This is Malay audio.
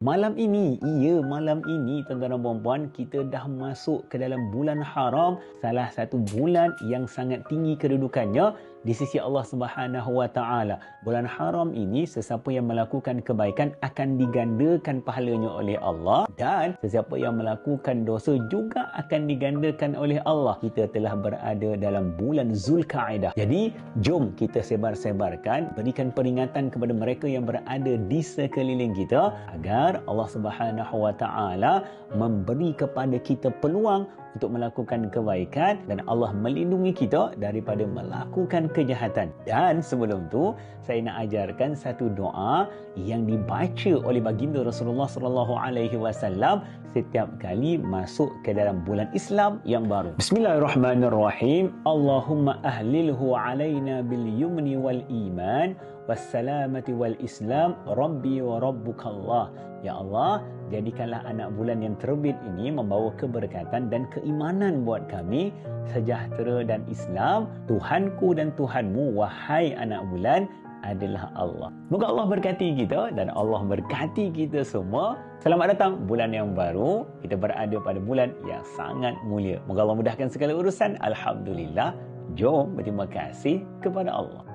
Malam ini tuan-tuan dan puan-puan, kita dah masuk ke dalam bulan haram, salah satu bulan yang sangat tinggi kedudukannya di sisi Allah Subhanahu wa taala. Bulan haram ini, sesiapa yang melakukan kebaikan akan digandakan pahalanya oleh Allah, dan sesiapa yang melakukan dosa juga akan digandakan oleh Allah. Kita telah berada dalam bulan Zulkaidah. Jadi, jom kita sebar-sebarkan, berikan peringatan kepada mereka yang berada di sekeliling kita agar Allah Subhanahu wa taala memberi kepada kita peluang untuk melakukan kebaikan dan Allah melindungi kita daripada melakukan kejahatan. Dan sebelum tu, saya nak ajarkan satu doa yang dibaca oleh baginda Rasulullah sallallahu alaihi wasallam setiap kali masuk ke dalam bulan Islam yang baru. Bismillahirrahmanirrahim. Allahumma ahlilhu alaina bil yumni wal iman wassalamati wal islam rabbi wa rabbukallah. Ya Allah, jadikanlah anak bulan yang terbit ini membawa keberkatan dan keimanan buat kami, sejahtera dan Islam. Tuhanku dan Tuhanmu, wahai anak bulan, adalah Allah. Moga Allah berkati kita dan Allah berkati kita semua. Selamat datang bulan yang baru. Kita berada pada bulan yang sangat mulia. Moga Allah mudahkan segala urusan. Alhamdulillah. Jom berterima kasih kepada Allah.